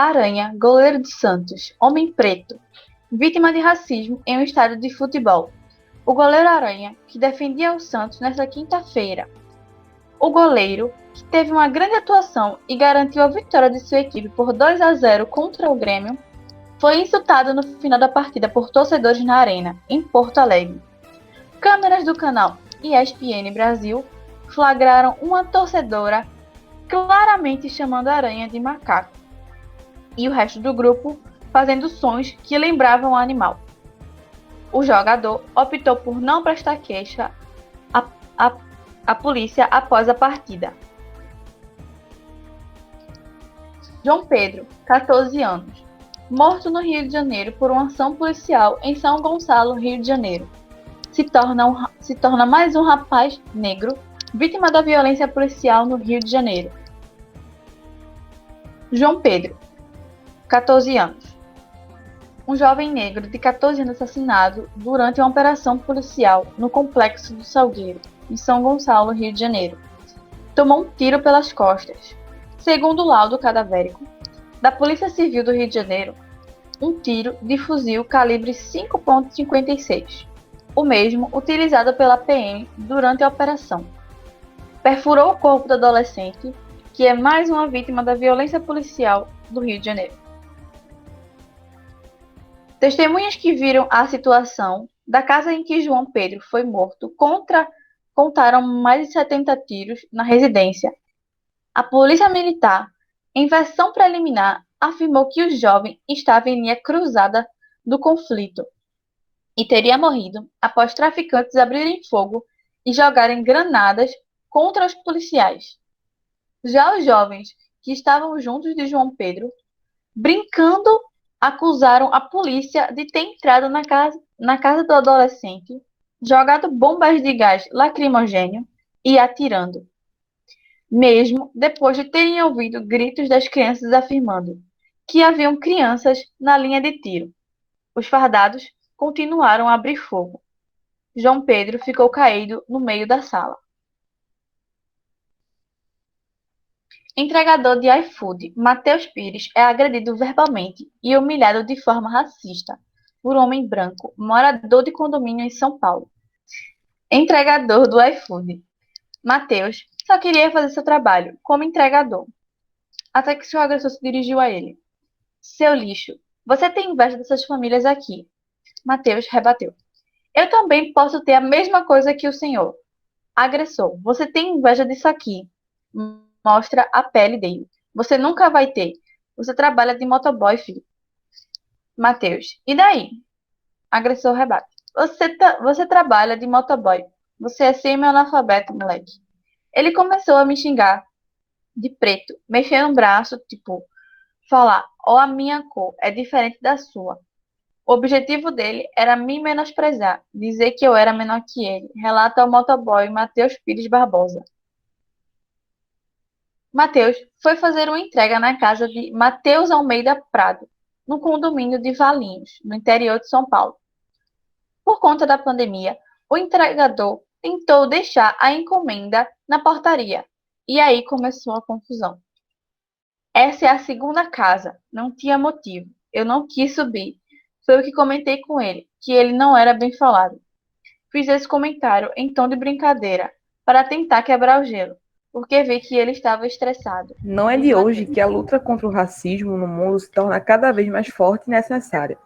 Aranha, goleiro do Santos, homem preto, vítima de racismo em um estádio de futebol. O goleiro Aranha, que defendia o Santos nesta quinta-feira. O goleiro, que teve uma grande atuação e garantiu a vitória de sua equipe por 2-0 contra o Grêmio, foi insultado no final da partida por torcedores na Arena, em Porto Alegre. Câmeras do canal ESPN Brasil flagraram uma torcedora claramente chamando a Aranha de macaco e o resto do grupo fazendo sons que lembravam o animal. O jogador optou por não prestar queixa à polícia após a partida. João Pedro, 14 anos, morto no Rio de Janeiro por uma ação policial em São Gonçalo, Rio de Janeiro. Se torna mais um rapaz negro vítima da violência policial no Rio de Janeiro. João Pedro, 14 anos. Um jovem negro de 14 anos assassinado durante uma operação policial no Complexo do Salgueiro, em São Gonçalo, Rio de Janeiro. Tomou um tiro pelas costas. Segundo o laudo cadavérico da Polícia Civil do Rio de Janeiro, um tiro de fuzil calibre 5.56, o mesmo utilizado pela PM durante a operação. Perfurou o corpo do adolescente, que é mais uma vítima da violência policial do Rio de Janeiro. Testemunhas que viram a situação da casa em que João Pedro foi morto contaram mais de 70 tiros na residência. A polícia militar, em versão preliminar, afirmou que o jovem estava em linha cruzada do conflito e teria morrido após traficantes abrirem fogo e jogarem granadas contra os policiais. Já os jovens que estavam juntos de João Pedro, brincando, acusaram a polícia de ter entrado na casa do adolescente, jogado bombas de gás lacrimogêneo e atirando, mesmo depois de terem ouvido gritos das crianças afirmando que haviam crianças na linha de tiro. Os fardados continuaram a abrir fogo. João Pedro ficou caído no meio da sala. Entregador de iFood, Matheus Pires, é agredido verbalmente e humilhado de forma racista por um homem branco, morador de condomínio em São Paulo. Entregador do iFood, Matheus só queria fazer seu trabalho como entregador, até que seu agressor se dirigiu a ele. Seu lixo, você tem inveja dessas famílias aqui. Matheus rebateu. Eu também posso ter a mesma coisa que o senhor. Agressor, você tem inveja disso aqui. Mostra a pele dele. Você nunca vai ter. Você trabalha de motoboy, filho. Matheus, e daí? Agressor rebate. Você trabalha de motoboy. Você é semi-analfabeto, moleque. Ele começou a me xingar de preto, mexendo no braço, tipo, falar, ó, a minha cor é diferente da sua. O objetivo dele era me menosprezar, dizer que eu era menor que ele, relata o motoboy Matheus Pires Barbosa. Matheus foi fazer uma entrega na casa de Matheus Almeida Prado, no condomínio de Valinhos, no interior de São Paulo. Por conta da pandemia, o entregador tentou deixar a encomenda na portaria, e aí começou a confusão. Essa é a segunda casa, não tinha motivo, eu não quis subir. Foi o que comentei com ele, que ele não era bem falado. Fiz esse comentário em tom de brincadeira, para tentar quebrar o gelo, porque vi que ele estava estressado. Não é de hoje que a luta contra o racismo no mundo se torna cada vez mais forte e necessária.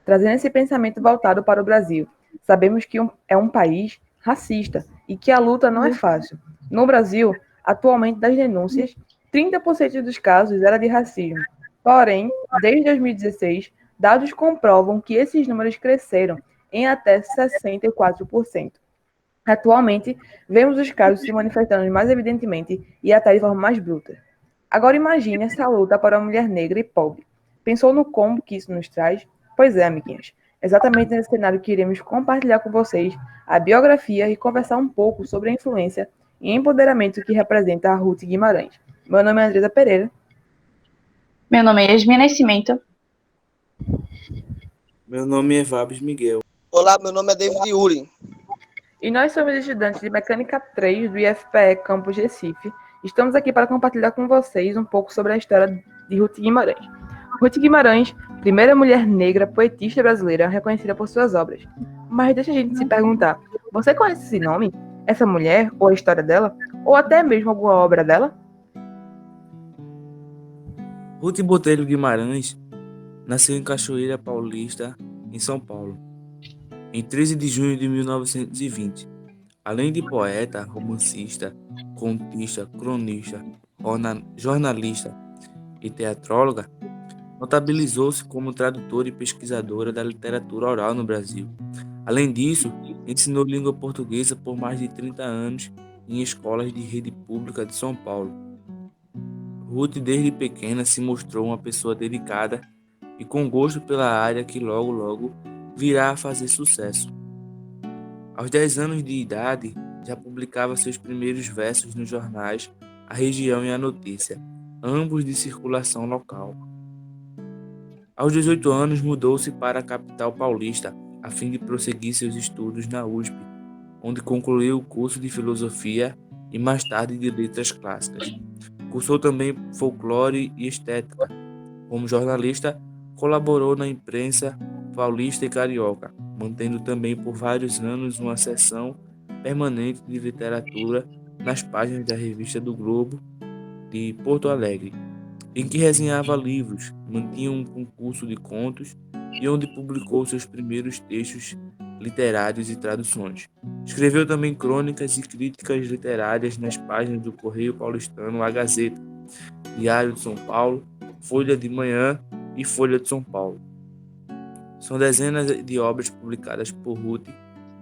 Trazendo esse pensamento voltado para o Brasil, sabemos que é um país racista e que a luta não é fácil. No Brasil, atualmente das denúncias, 30% dos casos era de racismo. Porém, desde 2016, dados comprovam que esses números cresceram em até 64%. Atualmente, vemos os casos se manifestando mais evidentemente e até de forma mais bruta. Agora imagine essa luta para uma mulher negra e pobre. Pensou no combo que isso nos traz? Pois é, amiguinhos. Exatamente nesse cenário que iremos compartilhar com vocês a biografia e conversar um pouco sobre a influência e empoderamento que representa a Ruth Guimarães. Meu nome é Andresa Pereira. Meu nome é Yasmin Nascimento. Meu nome é Vabs Miguel. Olá, meu nome é David Yuri. E nós somos estudantes de Mecânica 3 do IFPE Campus Recife. Estamos aqui para compartilhar com vocês um pouco sobre a história de Ruth Guimarães. Ruth Guimarães, primeira mulher negra poetista brasileira reconhecida por suas obras. Mas deixa a gente se perguntar, você conhece esse nome? Essa mulher, ou a história dela? Ou até mesmo alguma obra dela? Ruth Botelho Guimarães nasceu em Cachoeira Paulista, em São Paulo, em 13 de junho de 1920. Além de poeta, romancista, contista, cronista, jornalista e teatróloga, notabilizou-se como tradutora e pesquisadora da literatura oral no Brasil. Além disso, ensinou língua portuguesa por mais de 30 anos em escolas de rede pública de São Paulo. Ruth, desde pequena, se mostrou uma pessoa dedicada e com gosto pela área que logo virá a fazer sucesso. Aos 10 anos de idade, já publicava seus primeiros versos nos jornais A Região e a Notícia, ambos de circulação local. Aos 18 anos, mudou-se para a capital paulista, a fim de prosseguir seus estudos na USP, onde concluiu o curso de Filosofia e mais tarde de Letras Clássicas. Cursou também Folclore e Estética. Como jornalista, colaborou na imprensa paulista e carioca, mantendo também por vários anos uma seção permanente de literatura nas páginas da Revista do Globo de Porto Alegre, em que resenhava livros, mantinha um concurso de contos e onde publicou seus primeiros textos literários e traduções. Escreveu também crônicas e críticas literárias nas páginas do Correio Paulistano, A Gazeta, Diário de São Paulo, Folha de Manhã e Folha de São Paulo. São dezenas de obras publicadas por Ruth,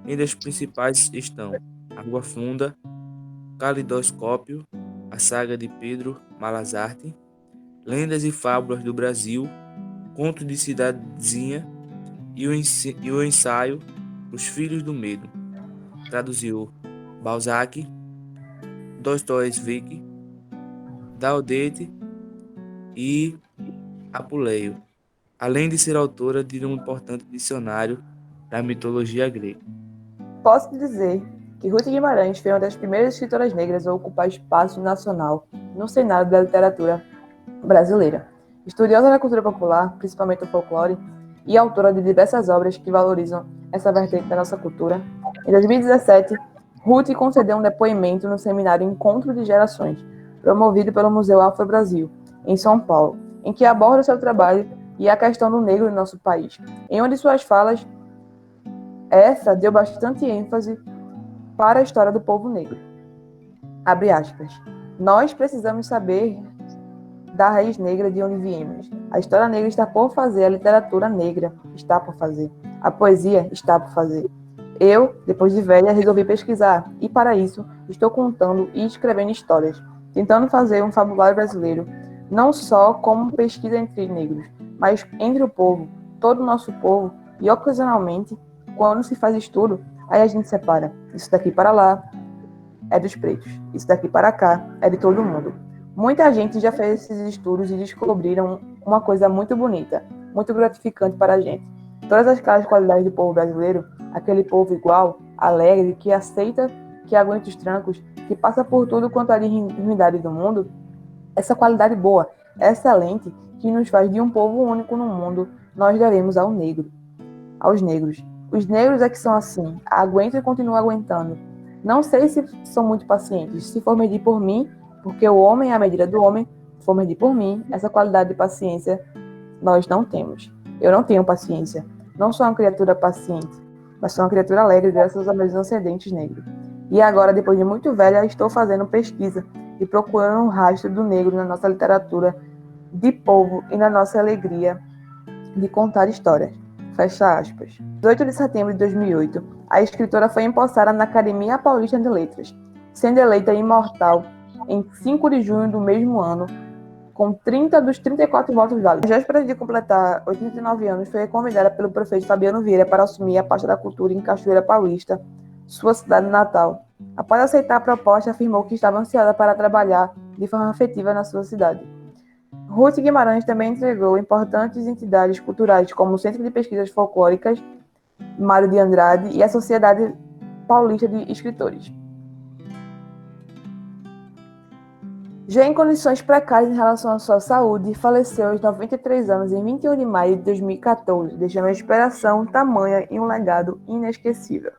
entre as principais estão Água Funda, Calidoscópio, a saga de Pedro Malazarte, Lendas e Fábulas do Brasil, Conto de Cidadezinha e o ensaio Os Filhos do Medo. Traduziu Balzac, Dostoiévski, Daudete e Apuleio, além de ser autora de um importante dicionário da mitologia grega. Posso dizer que Ruth Guimarães foi uma das primeiras escritoras negras a ocupar espaço nacional no cenário da literatura brasileira. Estudiosa da cultura popular, principalmente o folclore, e autora de diversas obras que valorizam essa vertente da nossa cultura, em 2017, Ruth concedeu um depoimento no seminário Encontro de Gerações, promovido pelo Museu Afro-Brasil, em São Paulo, em que aborda o seu trabalho e a questão do negro no nosso país. Em uma de suas falas, essa deu bastante ênfase para a história do povo negro. Abre aspas. Nós precisamos saber da raiz negra de onde viemos. A história negra está por fazer, a literatura negra está por fazer, a poesia está por fazer. Eu, depois de velha, resolvi pesquisar e, para isso, estou contando e escrevendo histórias, tentando fazer um fabulário brasileiro, não só como pesquisa entre negros, mas entre o povo, todo o nosso povo, e ocasionalmente, quando se faz estudo, aí a gente separa. Isso daqui para lá é dos pretos, isso daqui para cá é de todo mundo. Muita gente já fez esses estudos e descobriram uma coisa muito bonita, muito gratificante para a gente. Todas aquelas qualidades do povo brasileiro, aquele povo igual, alegre, que aceita, que aguenta os trancos, que passa por tudo quanto há de ruindade do mundo, essa qualidade boa, excelente, que nos faz de um povo único no mundo, nós devemos ao negro, aos negros. Os negros é que são assim, aguentam e continuam aguentando. Não sei se são muito pacientes, se for medir por mim, porque o homem é a medida do homem, se for medir por mim, essa qualidade de paciência nós não temos. Eu não tenho paciência. Não sou uma criatura paciente, mas sou uma criatura alegre graças aos meus ascendentes negros. E agora, depois de muito velha, estou fazendo pesquisa e procurando um rastro do negro na nossa literatura de povo e na nossa alegria de contar histórias. Fecha aspas. 18 de setembro de 2008, a escritora foi empossada na Academia Paulista de Letras, sendo eleita imortal em 5 de junho do mesmo ano, com 30 dos 34 votos válidos. Na véspera de completar 89 anos, foi convidada pelo prefeito Fabiano Vieira para assumir a pasta da cultura em Cachoeira Paulista, sua cidade natal. Após aceitar a proposta, afirmou que estava ansiosa para trabalhar de forma efetiva na sua cidade. Ruth Guimarães também entregou importantes entidades culturais, como o Centro de Pesquisas Folclóricas Mário de Andrade e a Sociedade Paulista de Escritores. Já em condições precárias em relação à sua saúde, faleceu aos 93 anos em 21 de maio de 2014, deixando uma inspiração tamanha e um legado inesquecível.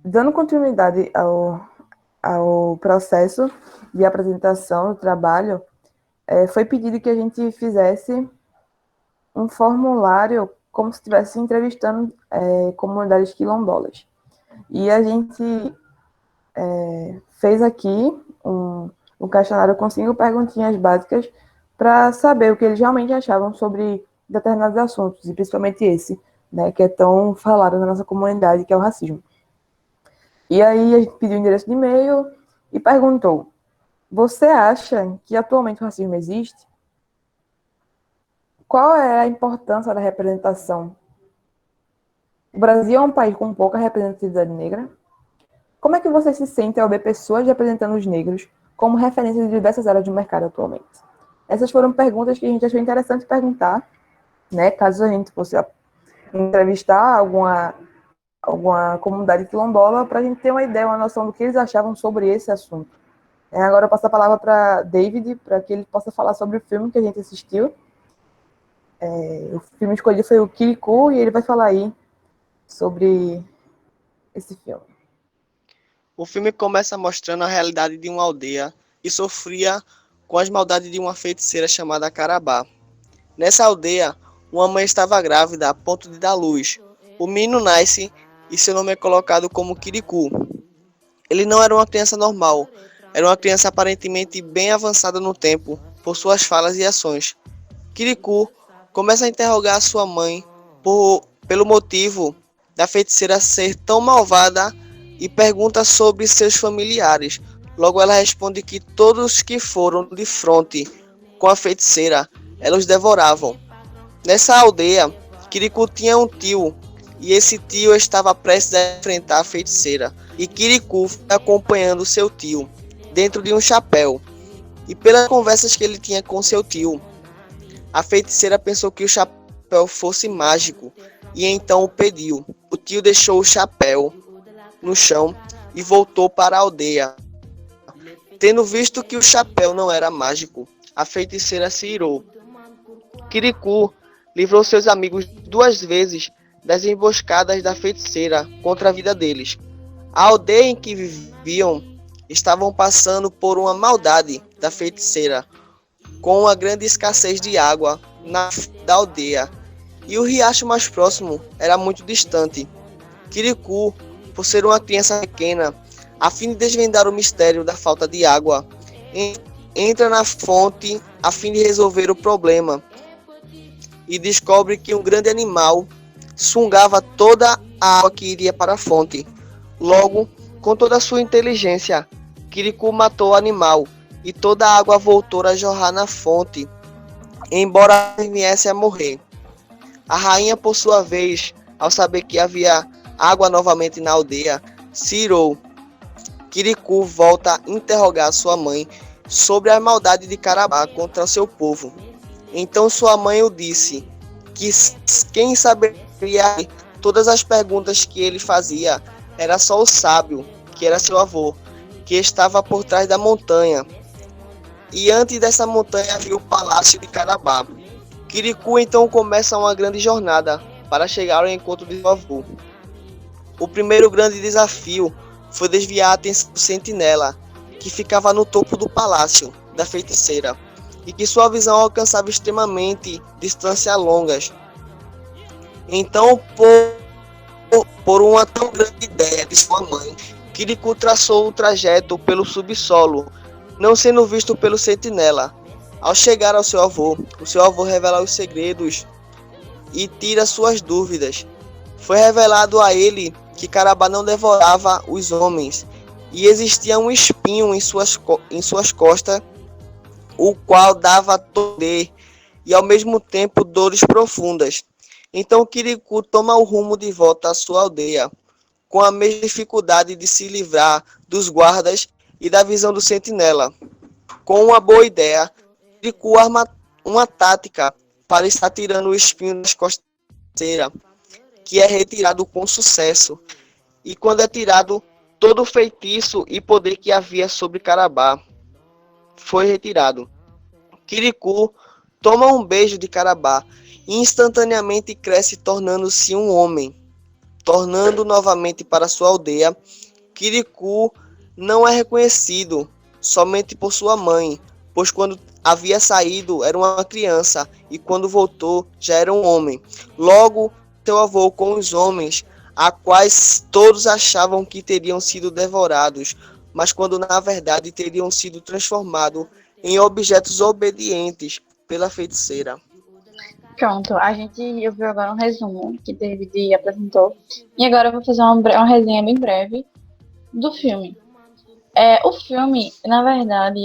Dando continuidade ao processo de apresentação do trabalho, foi pedido que a gente fizesse um formulário como se estivesse entrevistando comunidades quilombolas. E a gente fez aqui um questionário com 5 perguntinhas básicas para saber o que eles realmente achavam sobre determinados assuntos, e principalmente esse, né, que é tão falado na nossa comunidade, que é o racismo. E aí a gente pediu o endereço de e-mail e perguntou: você acha que atualmente o racismo existe? Qual é a importância da representação? O Brasil é um país com pouca representatividade negra? Como é que você se sente ao ver pessoas representando os negros como referência de diversas áreas do mercado atualmente? Essas foram perguntas que a gente achou interessante perguntar, né? Caso a gente fosse entrevistar alguma comunidade quilombola, para a gente ter uma ideia, uma noção do que eles achavam sobre esse assunto. Agora eu passo a palavra para David, para que ele possa falar sobre o filme que a gente assistiu. O filme escolhido foi o Kirikou, e ele vai falar aí sobre esse filme. O filme começa mostrando a realidade de uma aldeia que sofria com as maldades de uma feiticeira chamada Carabá. Nessa aldeia, uma mãe estava grávida a ponto de dar luz. O menino nasce e seu nome é colocado como Kirikou. Ele não era uma criança normal, era uma criança aparentemente bem avançada no tempo, por suas falas e ações. Kirikou começa a interrogar sua mãe pelo motivo da feiticeira ser tão malvada e pergunta sobre seus familiares. Logo ela responde que todos que foram de fronte com a feiticeira, ela os devoravam. Nessa aldeia, Kirikou tinha um tio, e esse tio estava prestes a enfrentar a feiticeira. E Kirikou foi acompanhando seu tio dentro de um chapéu. E pelas conversas que ele tinha com seu tio, a feiticeira pensou que o chapéu fosse mágico e então o pediu. O tio deixou o chapéu no chão e voltou para a aldeia. Tendo visto que o chapéu não era mágico, a feiticeira se irou. Kirikou livrou seus amigos 2 vezes das emboscadas da feiticeira contra a vida deles. A aldeia em que viviam estavam passando por uma maldade da feiticeira, com uma grande escassez de água da aldeia, e o riacho mais próximo era muito distante. Kirikou, por ser uma criança pequena, a fim de desvendar o mistério da falta de água, entra na fonte a fim de resolver o problema, e descobre que um grande animal sugava toda a água que iria para a fonte. Logo, com toda a sua inteligência, Kirikou matou o animal e toda a água voltou a jorrar na fonte, embora viesse a morrer. A rainha, por sua vez, ao saber que havia água novamente na aldeia, se irou. Kirikou volta a interrogar sua mãe sobre a maldade de Carabá contra seu povo. Então sua mãe o disse que quem saberia todas as perguntas que ele fazia era só o sábio, que era seu avô, que estava por trás da montanha. E antes dessa montanha havia o palácio de Carabá. Kirikou então começa uma grande jornada para chegar ao encontro de seu avô. O primeiro grande desafio foi desviar a atenção do sentinela, que ficava no topo do palácio da feiticeira, e que sua visão alcançava extremamente distâncias longas. Então, por uma tão grande ideia de sua mãe, Kirikou traçou o trajeto pelo subsolo, não sendo visto pelo sentinela. Ao chegar ao seu avô, o seu avô revela os segredos e tira suas dúvidas. Foi revelado a ele que Carabá não devorava os homens, e existia um espinho em suas costas, o qual dava poder e ao mesmo tempo dores profundas. Então Kirikou toma o rumo de volta à sua aldeia, com a mesma dificuldade de se livrar dos guardas e da visão do sentinela. Com uma boa ideia, Kirikou arma uma tática para estar tirando o espinho das costas, que é retirado com sucesso. E quando é tirado, Todo o feitiço e poder que havia sobre Carabá foi retirado. Kirikou toma um beijo de Carabá e instantaneamente cresce, tornando-se um homem. Tornando novamente para sua aldeia, Kirikou não é reconhecido somente por sua mãe, pois quando havia saído era uma criança e quando voltou já era um homem. Logo, seu avô com os homens, a quais todos achavam que teriam sido devorados, mas quando na verdade teriam sido transformados em objetos obedientes pela feiticeira. Pronto, a gente ouviu agora um resumo que David apresentou. E agora eu vou fazer uma resenha bem breve do filme. O filme, na verdade,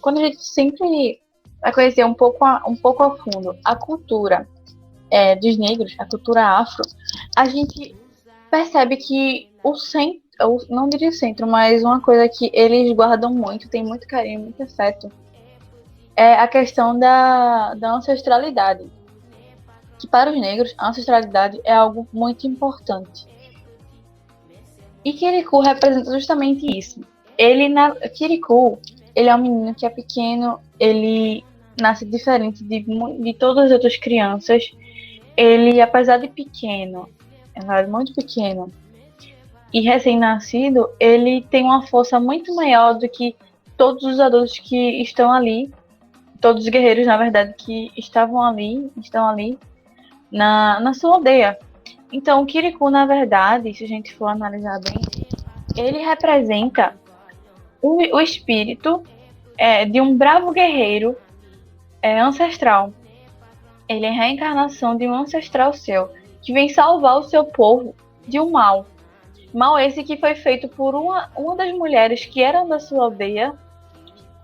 quando a gente sempre vai conhecer um pouco a fundo a cultura dos negros, a cultura afro, a gente percebe que o centro, não diria centro, mas uma coisa que eles guardam muito, tem muito carinho, muito afeto, é a questão da ancestralidade. Que para os negros, a ancestralidade é algo muito importante. E Kirikou representa justamente isso. Kirikou, ele é um menino que é pequeno, ele nasce diferente de todas as outras crianças. Ele, apesar de pequeno, muito pequeno e recém-nascido, ele tem uma força muito maior do que todos os adultos que estão ali, todos os guerreiros, na verdade, que estão ali na sua aldeia. Então, o Kirikou, na verdade, se a gente for analisar bem, ele representa o espírito de um bravo guerreiro ancestral. Ele é a reencarnação de um ancestral seu, que vem salvar o seu povo de um mal. Mal esse que foi feito por uma das mulheres que eram da sua aldeia.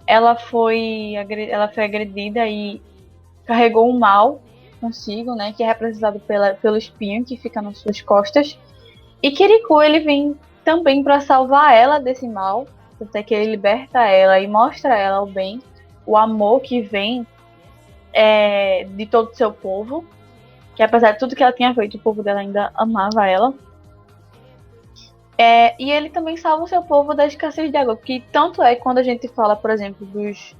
Ela foi agredida e carregou um mal consigo, né, que é representado pelo espinho que fica nas suas costas. E Kirikou, ele vem também para salvar ela desse mal, até que ele liberta ela e mostra a ela o bem, o amor que vem de todo o seu povo, que apesar de tudo que ela tinha feito, o povo dela ainda amava ela. E ele também salva o seu povo da escassez de água, que tanto é quando a gente fala, por exemplo, dos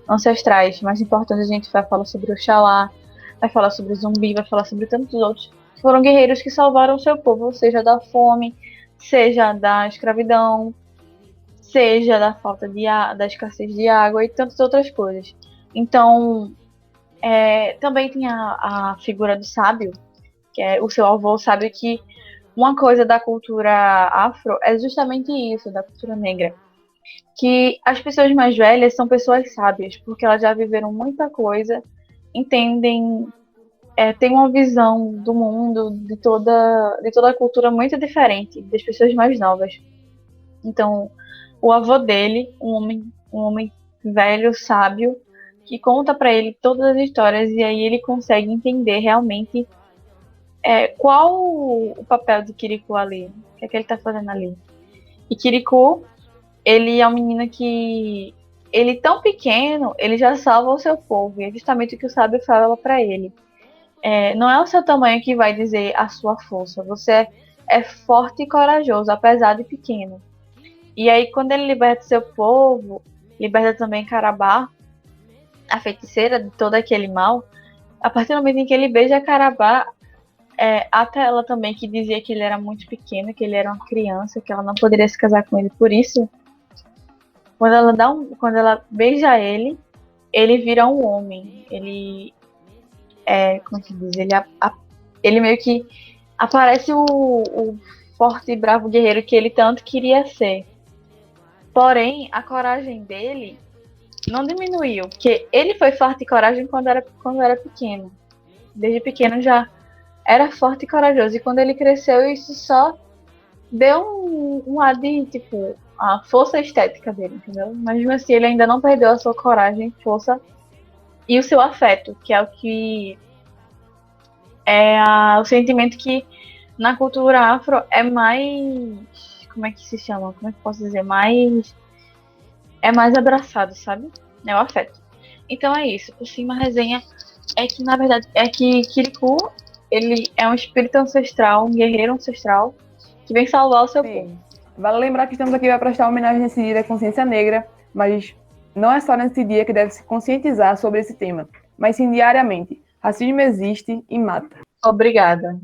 ancestrais mais importantes, a gente vai falar sobre o Oxalá, vai falar sobre o Zumbi, vai falar sobre tantos outros, que foram guerreiros que salvaram o seu povo, seja da fome, seja da escravidão, seja da falta da escassez de água e tantas outras coisas. Então, também tem a figura do sábio, que é o seu avô, sabe que uma coisa da cultura afro é justamente isso, da cultura negra. Que as pessoas mais velhas são pessoas sábias, porque elas já viveram muita coisa, entendem, têm uma visão do mundo, de toda a cultura muito diferente das pessoas mais novas. Então, o avô dele, um homem velho, sábio, que conta para ele todas as histórias e aí ele consegue entender realmente qual o papel de Kirikou ali, o que é que ele está fazendo ali. E Kirikou, ele é um menino que, ele tão pequeno, ele já salva o seu povo, e é justamente o que o sábio fala para ele. Não é o seu tamanho que vai dizer a sua força, você é forte e corajoso, apesar de pequeno. E aí, quando ele liberta seu povo, liberta também Carabá, a feiticeira de todo aquele mal, a partir do momento em que ele beija Carabá, até ela também, que dizia que ele era muito pequeno, que ele era uma criança, que ela não poderia se casar com ele por isso, quando ela beija ele, ele vira um homem. Ele como se diz? Ele meio que aparece o forte e bravo guerreiro que ele tanto queria ser. Porém, a coragem dele não diminuiu, porque ele foi forte e coragem quando era pequeno. Desde pequeno já era forte e corajoso. E quando ele cresceu, isso só deu um ar de, tipo, a força estética dele, entendeu? Mas mesmo assim, ele ainda não perdeu a sua coragem, força e o seu afeto, que é o que o sentimento que na cultura afro é mais, como é que se chama? Como é que posso dizer? É mais abraçado, sabe? É o afeto. Então é isso. Por cima, a resenha é que, na verdade, que Kirikou, ele é um espírito ancestral, um guerreiro ancestral, que vem salvar o seu Sim. povo. Vale lembrar que estamos aqui para prestar homenagem nesse dia da consciência negra, mas não é só nesse dia que deve se conscientizar sobre esse tema, mas sim diariamente. Racismo existe e mata. Obrigada.